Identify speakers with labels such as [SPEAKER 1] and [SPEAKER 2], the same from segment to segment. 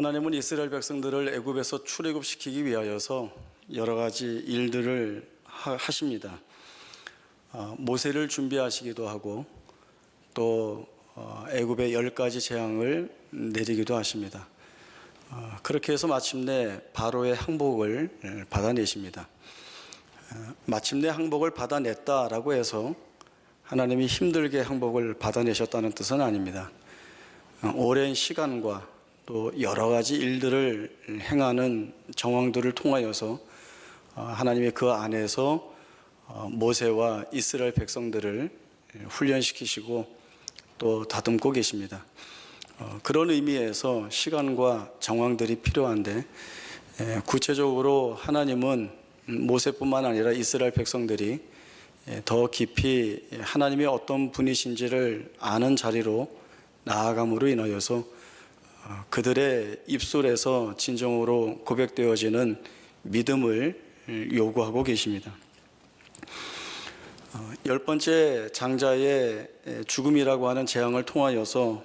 [SPEAKER 1] 하나님은 이스라엘 백성들을 애굽에서 출애굽시키기 위하여서 여러 가지 일들을 하십니다. 모세를 준비하시기도 하고 또 애굽의 10가지 재앙을 내리기도 하십니다. 그렇게 해서 마침내 바로의 항복을 받아내십니다. 마침내 항복을 받아냈다라고 해서 하나님이 힘들게 항복을 받아내셨다는 뜻은 아닙니다. 오랜 시간과 또 여러 가지 일들을 행하는 정황들을 통하여서 하나님이 그 안에서 모세와 이스라엘 백성들을 훈련시키시고 또 다듬고 계십니다. 그런 의미에서 시간과 정황들이 필요한데 구체적으로 하나님은 모세뿐만 아니라 이스라엘 백성들이 더 깊이 하나님이 어떤 분이신지를 아는 자리로 나아감으로 인하여서 그들의 입술에서 진정으로 고백되어지는 믿음을 요구하고 계십니다. 10번째 장자의 죽음이라고 하는 재앙을 통하여서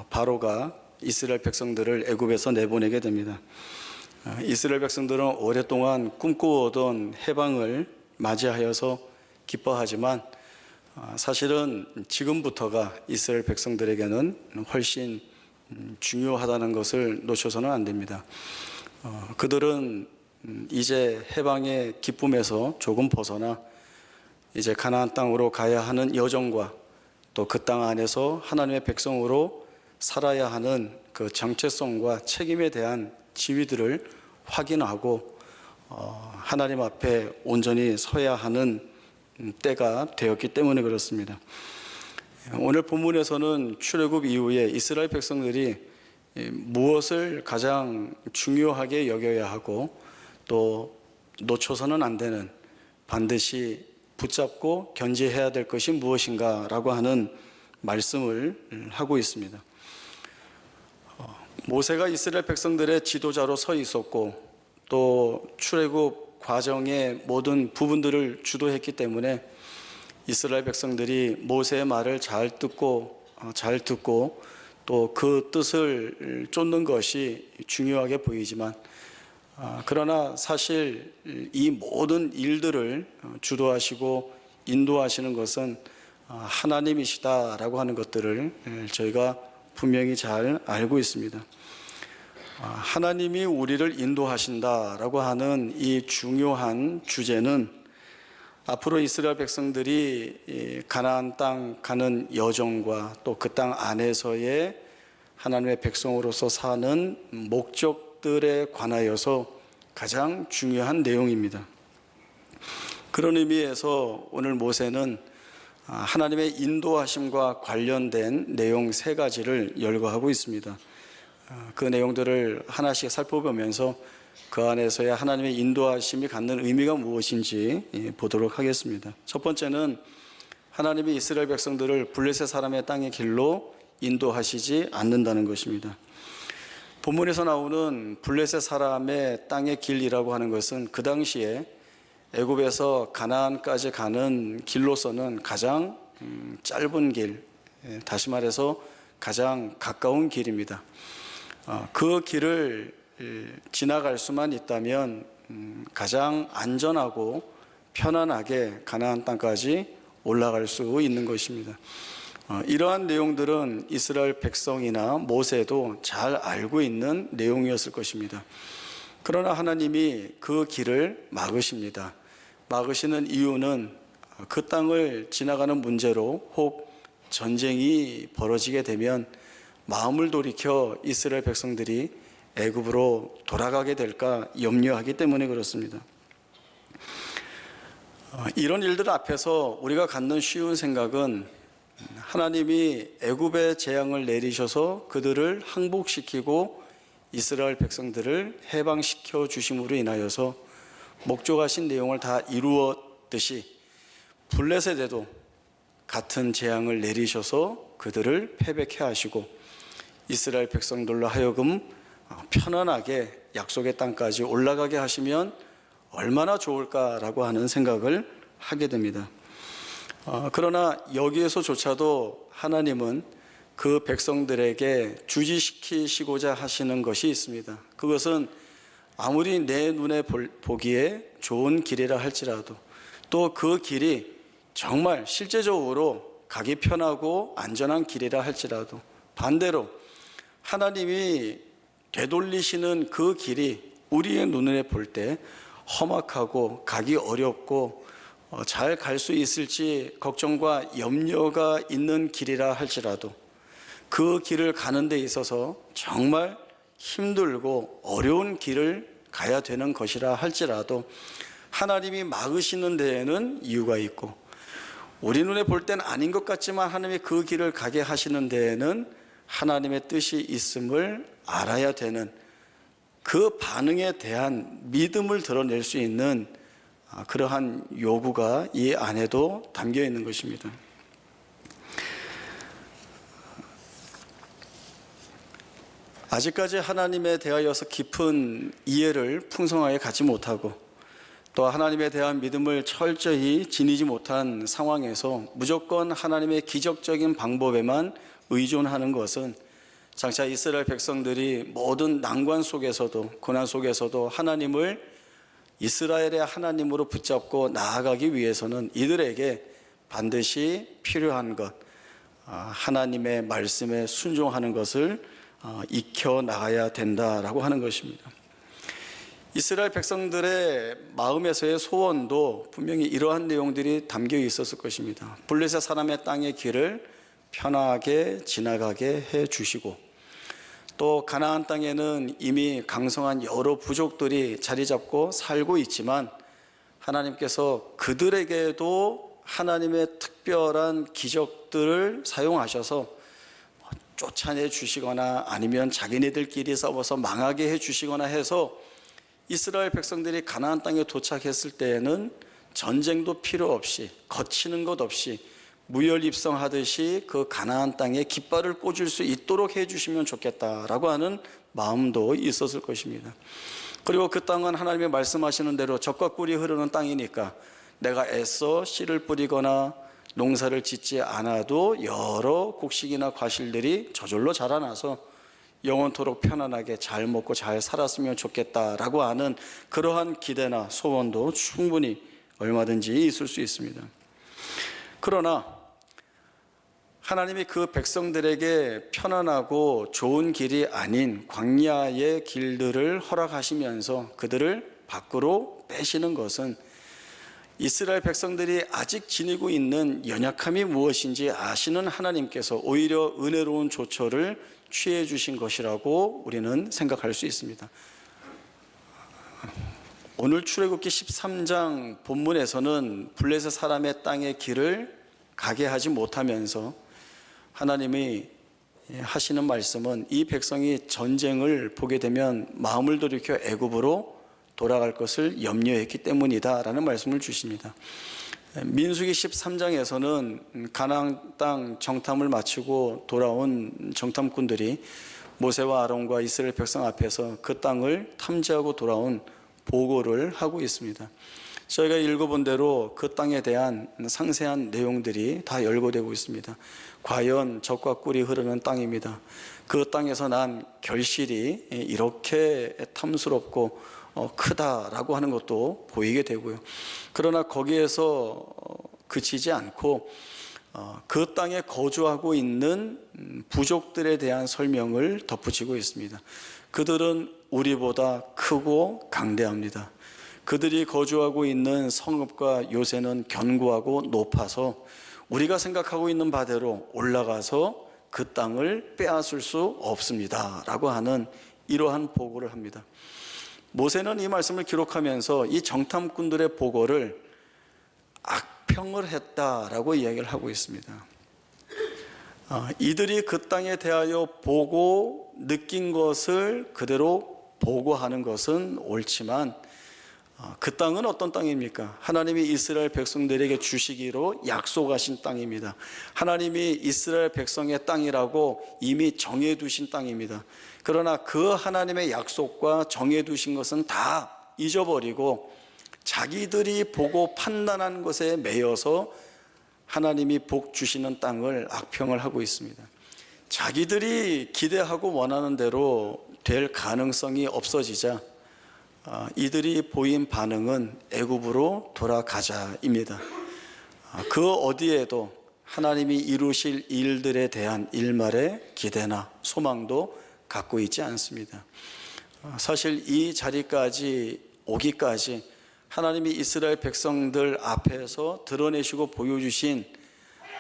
[SPEAKER 1] 바로가 이스라엘 백성들을 애굽에서 내보내게 됩니다. 이스라엘 백성들은 오랫동안 꿈꾸어오던 해방을 맞이하여서 기뻐하지만 사실은 지금부터가 이스라엘 백성들에게는 훨씬 중요하다는 것을 놓쳐서는 안 됩니다. 그들은 이제 해방의 기쁨에서 조금 벗어나 이제 가나안 땅으로 가야 하는 여정과 또 그 땅 안에서 하나님의 백성으로 살아야 하는 그 정체성과 책임에 대한 지위들을 확인하고 하나님 앞에 온전히 서야 하는 때가 되었기 때문에 그렇습니다. 오늘 본문에서는 출애굽 이후에 이스라엘 백성들이 무엇을 가장 중요하게 여겨야 하고 또 놓쳐서는 안 되는 반드시 붙잡고 견지해야 될 것이 무엇인가라고 하는 말씀을 하고 있습니다. 모세가 이스라엘 백성들의 지도자로 서 있었고 또 출애굽 과정의 모든 부분들을 주도했기 때문에 이스라엘 백성들이 모세의 말을 잘 듣고 또 그 뜻을 쫓는 것이 중요하게 보이지만 그러나 사실 이 모든 일들을 주도하시고 인도하시는 것은 하나님이시다라고 하는 것들을 저희가 분명히 잘 알고 있습니다. 하나님이 우리를 인도하신다라고 하는 이 중요한 주제는 앞으로 이스라엘 백성들이 가나안 땅 가는 여정과 또 그 땅 안에서의 하나님의 백성으로서 사는 목적들에 관하여서 가장 중요한 내용입니다. 그런 의미에서 오늘 모세는 하나님의 인도하심과 관련된 내용 3가지를 열거하고 있습니다. 그 내용들을 하나씩 살펴보면서 그 안에서의 하나님의 인도하심이 갖는 의미가 무엇인지 보도록 하겠습니다. 첫 번째는 하나님이 이스라엘 백성들을 블레셋 사람의 땅의 길로 인도하시지 않는다는 것입니다. 본문에서 나오는 블레셋 사람의 땅의 길이라고 하는 것은 그 당시에 애굽에서 가나안까지 가는 길로서는 가장 짧은 길, 다시 말해서 가장 가까운 길입니다. 그 길을 지나갈 수만 있다면 가장 안전하고 편안하게 가나안 땅까지 올라갈 수 있는 것입니다. 이러한 내용들은 이스라엘 백성이나 모세도 잘 알고 있는 내용이었을 것입니다. 그러나 하나님이 그 길을 막으십니다. 막으시는 이유는 그 땅을 지나가는 문제로 혹 전쟁이 벌어지게 되면 마음을 돌이켜 이스라엘 백성들이 애굽으로 돌아가게 될까 염려하기 때문에 그렇습니다. 이런 일들 앞에서 우리가 갖는 쉬운 생각은 하나님이 애굽의 재앙을 내리셔서 그들을 항복시키고 이스라엘 백성들을 해방시켜 주심으로 인하여서 목적하신 내용을 다 이루었듯이 블레셋에도 같은 재앙을 내리셔서 그들을 패배케 하시고 이스라엘 백성들로 하여금 편안하게 약속의 땅까지 올라가게 하시면 얼마나 좋을까라고 하는 생각을 하게 됩니다. 그러나 여기에서조차도 하나님은 그 백성들에게 주지시키시고자 하시는 것이 있습니다. 그것은 아무리 내 눈에 보기에 좋은 길이라 할지라도 또 그 길이 정말 실제적으로 가기 편하고 안전한 길이라 할지라도 반대로 하나님이 되돌리시는 그 길이 우리의 눈에 볼 때 험악하고 가기 어렵고 잘 갈 수 있을지 걱정과 염려가 있는 길이라 할지라도 그 길을 가는 데 있어서 정말 힘들고 어려운 길을 가야 되는 것이라 할지라도 하나님이 막으시는 데에는 이유가 있고 우리 눈에 볼 때는 아닌 것 같지만 하나님이 그 길을 가게 하시는 데에는 하나님의 뜻이 있음을 알아야 되는 그 반응에 대한 믿음을 드러낼 수 있는 그러한 요구가 이 안에도 담겨 있는 것입니다. 아직까지 하나님에 대하여서 깊은 이해를 풍성하게 갖지 못하고 또 하나님에 대한 믿음을 철저히 지니지 못한 상황에서 무조건 하나님의 기적적인 방법에만 의존하는 것은 장차 이스라엘 백성들이 모든 난관 속에서도 고난 속에서도 하나님을 이스라엘의 하나님으로 붙잡고 나아가기 위해서는 이들에게 반드시 필요한 것, 하나님의 말씀에 순종하는 것을 익혀 나가야 된다라고 하는 것입니다. 이스라엘 백성들의 마음에서의 소원도 분명히 이러한 내용들이 담겨 있었을 것입니다. 블레셋 사람의 땅의 길을 편하게 지나가게 해 주시고 또 가나안 땅에는 이미 강성한 여러 부족들이 자리 잡고 살고 있지만 하나님께서 그들에게도 하나님의 특별한 기적들을 사용하셔서 쫓아내 주시거나 아니면 자기네들끼리 싸워서 망하게 해 주시거나 해서 이스라엘 백성들이 가나안 땅에 도착했을 때에는 전쟁도 필요 없이 거치는 것 없이 무혈입성하듯이 그 가나안 땅에 깃발을 꽂을 수 있도록 해주시면 좋겠다라고 하는 마음도 있었을 것입니다. 그리고 그 땅은 하나님이 말씀하시는 대로 젖과 꿀이 흐르는 땅이니까 내가 애써 씨를 뿌리거나 농사를 짓지 않아도 여러 곡식이나 과실들이 저절로 자라나서 영원토록 편안하게 잘 먹고 잘 살았으면 좋겠다라고 하는 그러한 기대나 소원도 충분히 얼마든지 있을 수 있습니다. 그러나 하나님이 그 백성들에게 편안하고 좋은 길이 아닌 광야의 길들을 허락하시면서 그들을 밖으로 빼시는 것은 이스라엘 백성들이 아직 지니고 있는 연약함이 무엇인지 아시는 하나님께서 오히려 은혜로운 조처를 취해 주신 것이라고 우리는 생각할 수 있습니다. 오늘 출애굽기 13장 본문에서는 블레셋 사람의 땅의 길을 가게 하지 못하면서 하나님이 하시는 말씀은 이 백성이 전쟁을 보게 되면 마음을 돌이켜 애굽으로 돌아갈 것을 염려했기 때문이다 라는 말씀을 주십니다. 민수기 13장에서는 가나안 땅 정탐을 마치고 돌아온 정탐꾼들이 모세와 아론과 이스라엘 백성 앞에서 그 땅을 탐지하고 돌아온 보고를 하고 있습니다. 저희가 읽어본 대로 그 땅에 대한 상세한 내용들이 다 열거되고 있습니다. 과연 젖과 꿀이 흐르는 땅입니다. 그 땅에서 난 결실이 이렇게 탐스럽고 크다라고 하는 것도 보이게 되고요. 그러나 거기에서 그치지 않고 그 땅에 거주하고 있는 부족들에 대한 설명을 덧붙이고 있습니다. 그들은 우리보다 크고 강대합니다. 그들이 거주하고 있는 성읍과 요새는 견고하고 높아서 우리가 생각하고 있는 바대로 올라가서 그 땅을 빼앗을 수 없습니다 라고 하는 이러한 보고를 합니다. 모세는 이 말씀을 기록하면서 이 정탐꾼들의 보고를 악평을 했다라고 이야기를 하고 있습니다. 이들이 그 땅에 대하여 보고 느낀 것을 그대로 보고하는 것은 옳지만 그 땅은 어떤 땅입니까? 하나님이 이스라엘 백성들에게 주시기로 약속하신 땅입니다. 하나님이 이스라엘 백성의 땅이라고 이미 정해두신 땅입니다. 그러나 그 하나님의 약속과 정해두신 것은 다 잊어버리고 자기들이 보고 판단한 것에 매여서 하나님이 복 주시는 땅을 악평을 하고 있습니다. 자기들이 기대하고 원하는 대로 될 가능성이 없어지자 이들이 보인 반응은 애굽으로 돌아가자입니다. 그 어디에도 하나님이 이루실 일들에 대한 일말의 기대나 소망도 갖고 있지 않습니다. 사실 이 자리까지 오기까지 하나님이 이스라엘 백성들 앞에서 드러내시고 보여주신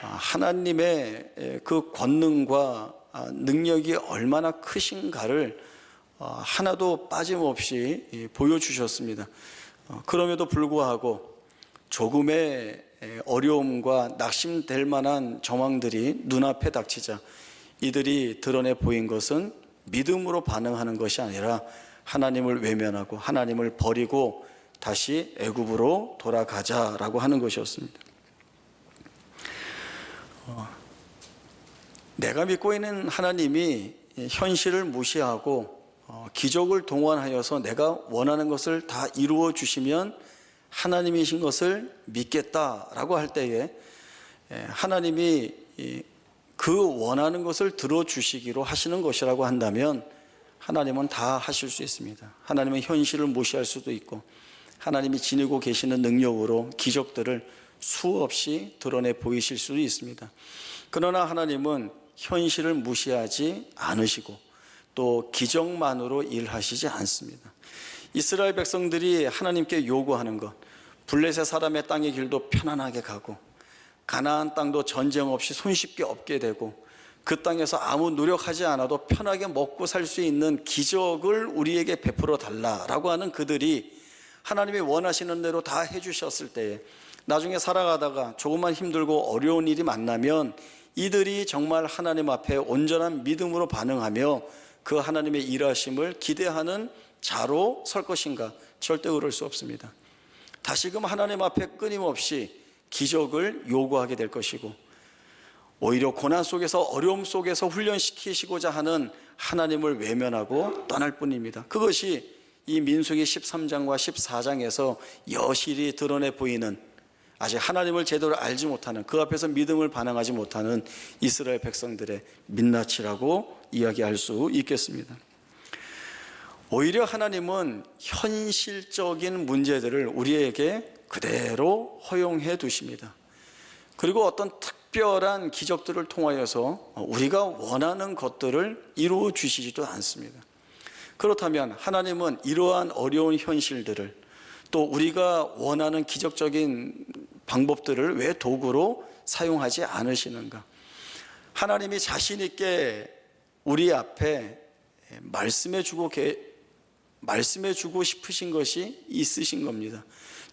[SPEAKER 1] 하나님의 그 권능과 능력이 얼마나 크신가를 하나도 빠짐없이 보여주셨습니다. 그럼에도 불구하고 조금의 어려움과 낙심될 만한 정황들이 눈앞에 닥치자 이들이 드러내 보인 것은 믿음으로 반응하는 것이 아니라 하나님을 외면하고 하나님을 버리고 다시 애굽으로 돌아가자라고 하는 것이었습니다. 내가 믿고 있는 하나님이 현실을 무시하고 기적을 동원하여서 내가 원하는 것을 다 이루어 주시면 하나님이신 것을 믿겠다라고 할 때에 하나님이 그 원하는 것을 들어주시기로 하시는 것이라고 한다면 하나님은 다 하실 수 있습니다. 하나님은 현실을 무시할 수도 있고 하나님이 지니고 계시는 능력으로 기적들을 수없이 드러내 보이실 수도 있습니다. 그러나 하나님은 현실을 무시하지 않으시고 또 기적만으로 일하시지 않습니다. 이스라엘 백성들이 하나님께 요구하는 것, 블레셋 사람의 땅의 길도 편안하게 가고 가나안 땅도 전쟁 없이 손쉽게 얻게 되고 그 땅에서 아무 노력하지 않아도 편하게 먹고 살 수 있는 기적을 우리에게 베풀어 달라라고 하는 그들이 하나님이 원하시는 대로 다 해주셨을 때에 나중에 살아가다가 조금만 힘들고 어려운 일이 만나면 이들이 정말 하나님 앞에 온전한 믿음으로 반응하며 그 하나님의 일하심을 기대하는 자로 설 것인가? 절대 그럴 수 없습니다. 다시금 하나님 앞에 끊임없이 기적을 요구하게 될 것이고 오히려 고난 속에서 어려움 속에서 훈련시키시고자 하는 하나님을 외면하고 떠날 뿐입니다. 그것이 이 민수기 13장과 14장에서 여실히 드러내 보이는 아직 하나님을 제대로 알지 못하는 그 앞에서 믿음을 반응하지 못하는 이스라엘 백성들의 민낯이라고 이야기할 수 있겠습니다. 오히려 하나님은 현실적인 문제들을 우리에게 그대로 허용해 두십니다. 그리고 어떤 특별한 기적들을 통하여서 우리가 원하는 것들을 이루어 주시지도 않습니다. 그렇다면 하나님은 이러한 어려운 현실들을 또 우리가 원하는 기적적인 방법들을 왜 도구로 사용하지 않으시는가? 하나님이 자신 있게 우리 앞에 말씀해 주고 싶으신 것이 있으신 겁니다.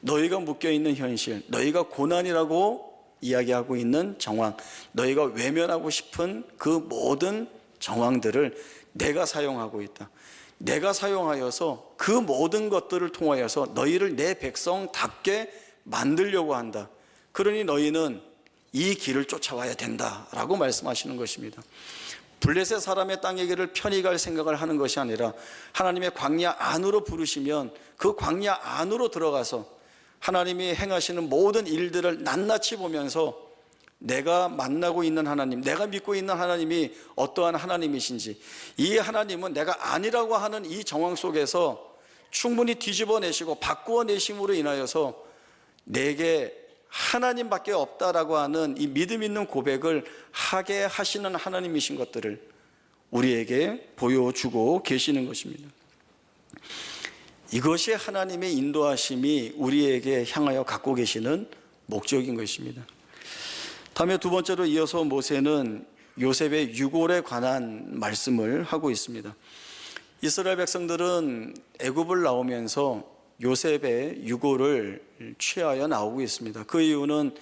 [SPEAKER 1] 너희가 묶여있는 현실, 너희가 고난이라고 이야기하고 있는 정황, 너희가 외면하고 싶은 그 모든 정황들을 내가 사용하고 있다. 내가 사용하여서 그 모든 것들을 통하여서 너희를 내 백성답게 만들려고 한다. 그러니 너희는 이 길을 쫓아와야 된다라고 말씀하시는 것입니다. 블레셋 사람의 땅의 길을 편히 갈 생각을 하는 것이 아니라 하나님의 광야 안으로 부르시면 그 광야 안으로 들어가서 하나님이 행하시는 모든 일들을 낱낱이 보면서 내가 만나고 있는 하나님, 내가 믿고 있는 하나님이 어떠한 하나님이신지, 이 하나님은 내가 아니라고 하는 이 정황 속에서 충분히 뒤집어내시고 바꾸어내심으로 인하여서 내게 하나님밖에 없다라고 하는 이 믿음 있는 고백을 하게 하시는 하나님이신 것들을 우리에게 보여주고 계시는 것입니다. 이것이 하나님의 인도하심이 우리에게 향하여 갖고 계시는 목적인 것입니다. 다음에 두 번째로 이어서 모세는 요셉의 유골에 관한 말씀을 하고 있습니다. 이스라엘 백성들은 애굽을 나오면서 요셉의 유골을 취하여 나오고 있습니다. 그 이유는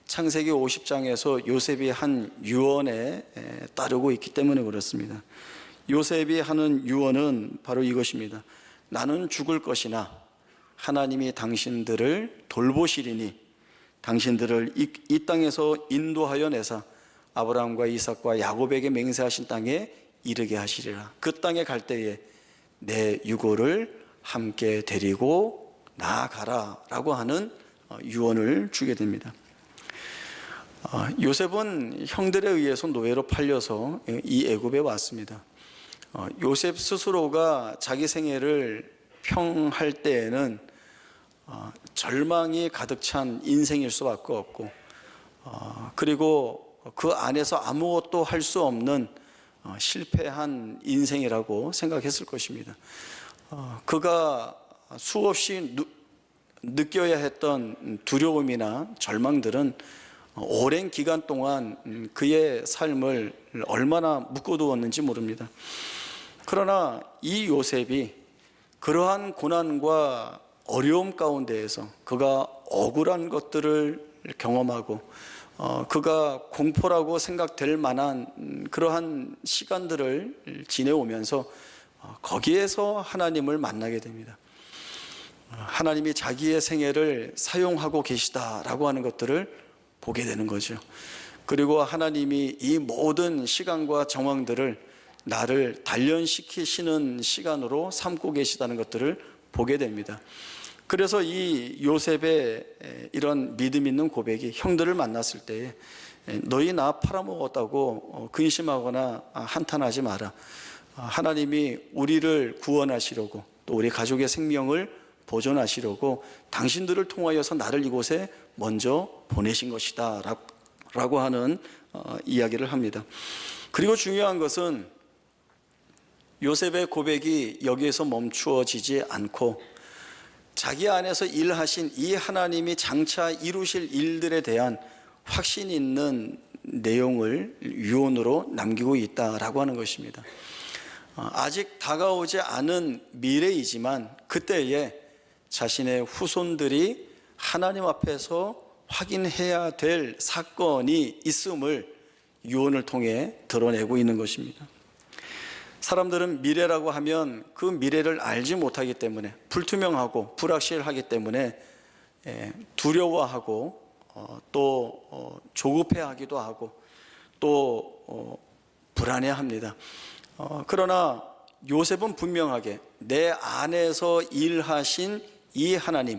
[SPEAKER 1] 창세기 50장에서 요셉이 한 유언에 따르고 있기 때문에 그렇습니다. 요셉이 하는 유언은 바로 이것입니다. 나는 죽을 것이나 하나님이 당신들을 돌보시리니 당신들을 이 땅에서 인도하여 내사 아브라함과 이삭과 야곱에게 맹세하신 땅에 이르게 하시리라. 그 땅에 갈 때에 내 유골을 함께 데리고 나아가라 라고 하는 유언을 주게 됩니다. 요셉은 형들에 의해서 노예로 팔려서 이 애굽에 왔습니다. 요셉 스스로가 자기 생애를 평할 때에는 절망이 가득 찬 인생일 수밖에 없고, 그리고 그 안에서 아무것도 할 수 없는 실패한 인생이라고 생각했을 것입니다. 그가 수없이 느껴야 했던 두려움이나 절망들은 오랜 기간 동안 그의 삶을 얼마나 묶어두었는지 모릅니다. 그러나 이 요셉이 그러한 고난과 어려움 가운데에서 그가 억울한 것들을 경험하고 그가 공포라고 생각될 만한 그러한 시간들을 지내오면서 거기에서 하나님을 만나게 됩니다. 하나님이 자기의 생애를 사용하고 계시다라고 하는 것들을 보게 되는 거죠. 그리고 하나님이 이 모든 시간과 정황들을 나를 단련시키시는 시간으로 삼고 계시다는 것들을 보게 됩니다. 그래서 이 요셉의 이런 믿음 있는 고백이 형들을 만났을 때에 너희 나 팔아먹었다고 근심하거나 한탄하지 마라. 하나님이 우리를 구원하시려고 또 우리 가족의 생명을 보존하시려고 당신들을 통하여서 나를 이곳에 먼저 보내신 것이다 라고 하는 이야기를 합니다. 그리고 중요한 것은 요셉의 고백이 여기에서 멈추어지지 않고 자기 안에서 일하신 이 하나님이 장차 이루실 일들에 대한 확신 있는 내용을 유언으로 남기고 있다라고 하는 것입니다. 아직 다가오지 않은 미래이지만 그때에 자신의 후손들이 하나님 앞에서 확인해야 될 사건이 있음을 유언을 통해 드러내고 있는 것입니다. 사람들은 미래라고 하면 그 미래를 알지 못하기 때문에 불투명하고 불확실하기 때문에 두려워하고 또 조급해하기도 하고 또 불안해합니다. 그러나 요셉은 분명하게 내 안에서 일하신 이 하나님,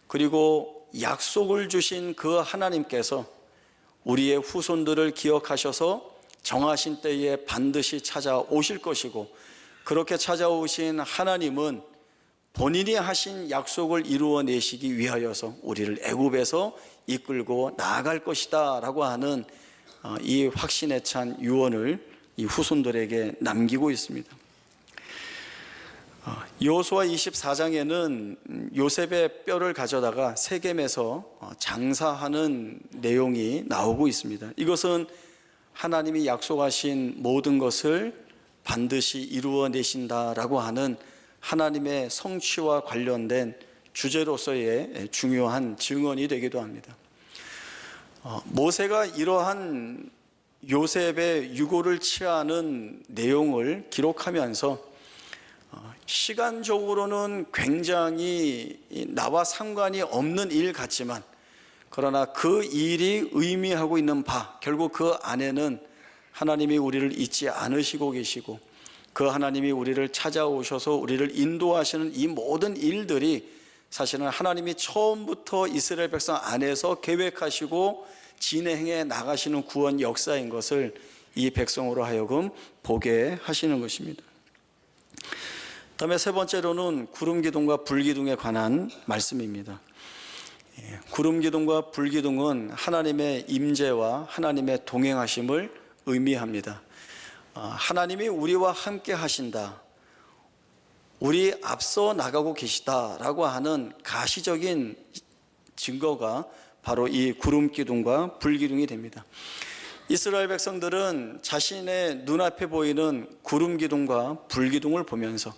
[SPEAKER 1] 그리고 약속을 주신 그 하나님께서 우리의 후손들을 기억하셔서 정하신 때에 반드시 찾아오실 것이고, 그렇게 찾아오신 하나님은 본인이 하신 약속을 이루어내시기 위하여서 우리를 애굽에서 이끌고 나아갈 것이다 라고 하는 이 확신에 찬 유언을 이 후손들에게 남기고 있습니다. 여호수아 24장에는 요셉의 뼈를 가져다가 세겜에서 장사하는 내용이 나오고 있습니다. 이것은 하나님이 약속하신 모든 것을 반드시 이루어내신다라고 하는 하나님의 성취와 관련된 주제로서의 중요한 증언이 되기도 합니다. 모세가 이러한 요셉의 유고를 취하는 내용을 기록하면서 시간적으로는 굉장히 나와 상관이 없는 일 같지만, 그러나 그 일이 의미하고 있는 바, 결국 그 안에는 하나님이 우리를 잊지 않으시고 계시고 그 하나님이 우리를 찾아오셔서 우리를 인도하시는 이 모든 일들이 사실은 하나님이 처음부터 이스라엘 백성 안에서 계획하시고 진행해 나가시는 구원 역사인 것을 이 백성으로 하여금 보게 하시는 것입니다. 다음에 세 번째로는 구름기둥과 불기둥에 관한 말씀입니다. 구름기둥과 불기둥은 하나님의 임재와 하나님의 동행하심을 의미합니다. 하나님이 우리와 함께 하신다, 우리 앞서 나가고 계시다라고 하는 가시적인 증거가 바로 이 구름기둥과 불기둥이 됩니다. 이스라엘 백성들은 자신의 눈앞에 보이는 구름기둥과 불기둥을 보면서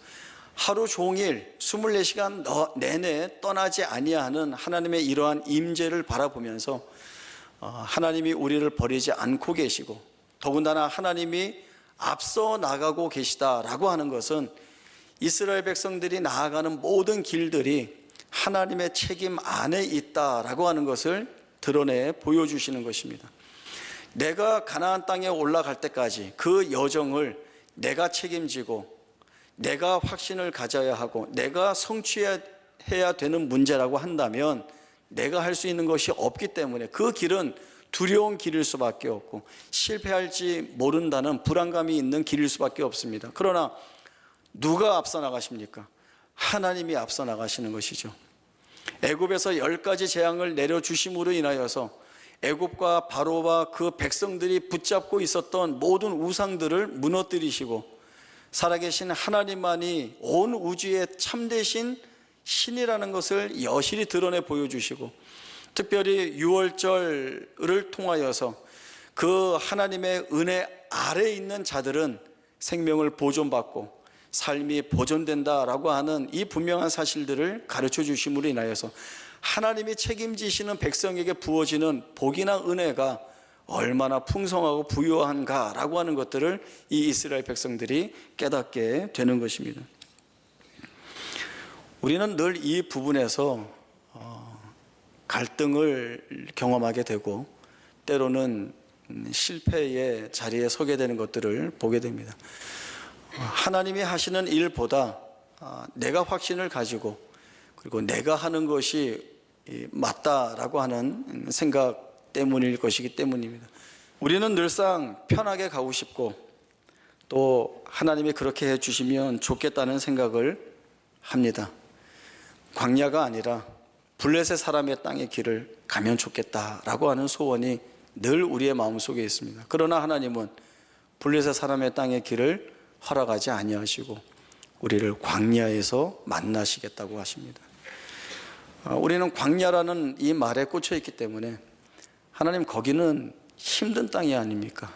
[SPEAKER 1] 하루 종일 24시간 내내 떠나지 아니하는 하나님의 이러한 임재를 바라보면서 하나님이 우리를 버리지 않고 계시고 더군다나 하나님이 앞서 나가고 계시다라고 하는 것은 이스라엘 백성들이 나아가는 모든 길들이 하나님의 책임 안에 있다라고 하는 것을 드러내 보여주시는 것입니다. 내가 가나안 땅에 올라갈 때까지 그 여정을 내가 책임지고 내가 확신을 가져야 하고 내가 성취해야 되는 문제라고 한다면 내가 할 수 있는 것이 없기 때문에 그 길은 두려운 길일 수밖에 없고 실패할지 모른다는 불안감이 있는 길일 수밖에 없습니다. 그러나 누가 앞서 나가십니까? 하나님이 앞서 나가시는 것이죠. 애굽에서 10가지 재앙을 내려주심으로 인하여서 애굽과 바로와 그 백성들이 붙잡고 있었던 모든 우상들을 무너뜨리시고 살아계신 하나님만이 온 우주의 참되신 신이라는 것을 여실히 드러내 보여주시고 특별히 유월절을 통하여서 그 하나님의 은혜 아래에 있는 자들은 생명을 보존받고 삶이 보존된다라고 하는 이 분명한 사실들을 가르쳐 주심으로 인하여서 하나님이 책임지시는 백성에게 부어지는 복이나 은혜가 얼마나 풍성하고 부유한가라고 하는 것들을 이 이스라엘 백성들이 깨닫게 되는 것입니다. 우리는 늘 이 부분에서 갈등을 경험하게 되고 때로는 실패의 자리에 서게 되는 것들을 보게 됩니다. 하나님이 하시는 일보다 내가 확신을 가지고 그리고 내가 하는 것이 맞다라고 하는 생각 때문일 것이기 때문입니다. 우리는 늘상 편하게 가고 싶고 또 하나님이 그렇게 해주시면 좋겠다는 생각을 합니다. 광야가 아니라 블레셋 사람의 땅의 길을 가면 좋겠다라고 하는 소원이 늘 우리의 마음속에 있습니다. 그러나 하나님은 블레셋 사람의 땅의 길을 허락하지 아니하시고 우리를 광야에서 만나시겠다고 하십니다. 우리는 광야라는 이 말에 꽂혀 있기 때문에 하나님 거기는 힘든 땅이 아닙니까?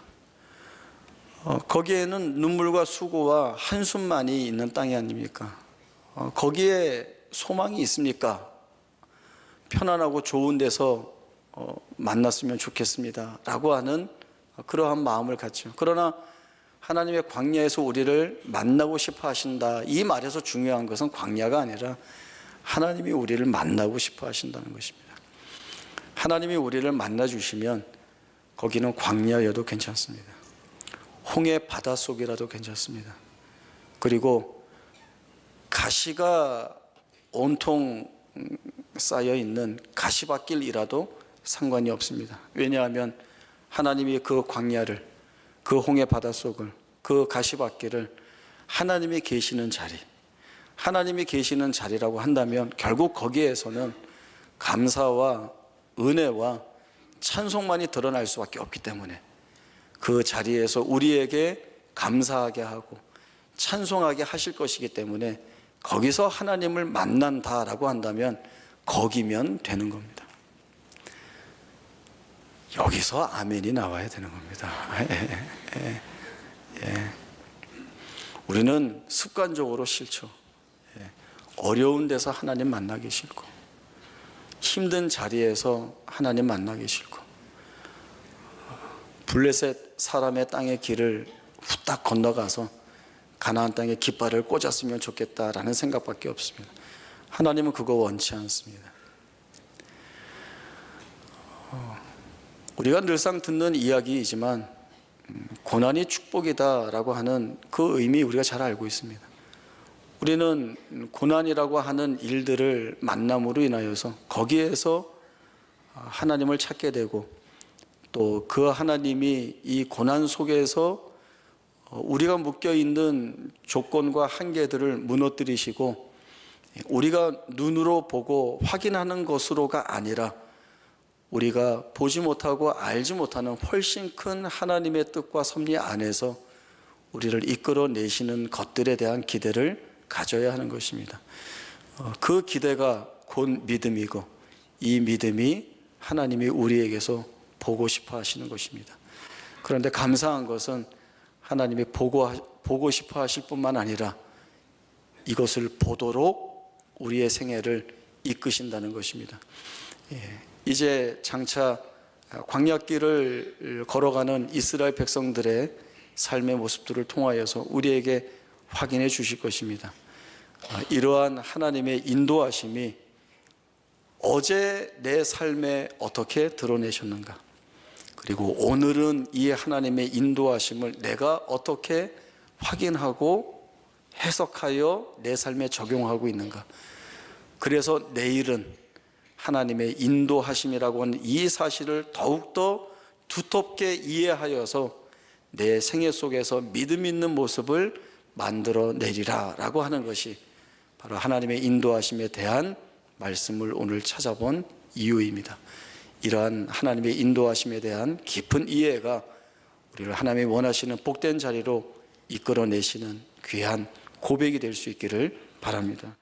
[SPEAKER 1] 거기에는 눈물과 수고와 한숨만이 있는 땅이 아닙니까? 거기에 소망이 있습니까? 편안하고 좋은 데서 만났으면 좋겠습니다 라고 하는 그러한 마음을 갖죠. 그러나 하나님의 광야에서 우리를 만나고 싶어 하신다, 이 말에서 중요한 것은 광야가 아니라 하나님이 우리를 만나고 싶어 하신다는 것입니다. 하나님이 우리를 만나 주시면 거기는 광야여도 괜찮습니다. 홍해 바닷속이라도 괜찮습니다. 그리고 가시가 온통 쌓여 있는 가시밭길이라도 상관이 없습니다. 왜냐하면 하나님이 그 광야를, 그 홍해 바닷속을, 그 가시밭길을 하나님이 계시는 자리, 하나님이 계시는 자리라고 한다면 결국 거기에서는 감사와 은혜와 찬송만이 드러날 수밖에 없기 때문에 그 자리에서 우리에게 감사하게 하고 찬송하게 하실 것이기 때문에 거기서 하나님을 만난다라고 한다면 거기면 되는 겁니다. 여기서 아멘이 나와야 되는 겁니다. 우리는 습관적으로 싫죠. 어려운 데서 하나님 만나기 싫고 힘든 자리에서 하나님 만나기 싫고 블레셋 사람의 땅의 길을 후딱 건너가서 가나안 땅에 깃발을 꽂았으면 좋겠다라는 생각밖에 없습니다. 하나님은 그거 원치 않습니다. 우리가 늘상 듣는 이야기이지만 고난이 축복이다라고 하는 그 의미 우리가 잘 알고 있습니다. 우리는 고난이라고 하는 일들을 만남으로 인하여서 거기에서 하나님을 찾게 되고 또 그 하나님이 이 고난 속에서 우리가 묶여있는 조건과 한계들을 무너뜨리시고 우리가 눈으로 보고 확인하는 것으로가 아니라 우리가 보지 못하고 알지 못하는 훨씬 큰 하나님의 뜻과 섭리 안에서 우리를 이끌어내시는 것들에 대한 기대를 가져야 하는 것입니다. 그 기대가 곧 믿음이고 이 믿음이 하나님이 우리에게서 보고 싶어 하시는 것입니다. 그런데 감사한 것은 하나님이 보고 싶어 하실 뿐만 아니라 이것을 보도록 우리의 생애를 이끄신다는 것입니다. 이제 장차 광야길을 걸어가는 이스라엘 백성들의 삶의 모습들을 통하여서 우리에게 확인해 주실 것입니다. 이러한 하나님의 인도하심이 어제 내 삶에 어떻게 드러내셨는가, 그리고 오늘은 이 하나님의 인도하심을 내가 어떻게 확인하고 해석하여 내 삶에 적용하고 있는가. 그래서 내일은 하나님의 인도하심이라고 하는 이 사실을 더욱더 두텁게 이해하여서 내 생애 속에서 믿음 있는 모습을 만들어내리라 라고 하는 것이 바로 하나님의 인도하심에 대한 말씀을 오늘 찾아본 이유입니다. 이러한 하나님의 인도하심에 대한 깊은 이해가 우리를 하나님이 원하시는 복된 자리로 이끌어내시는 귀한 고백이 될 수 있기를 바랍니다.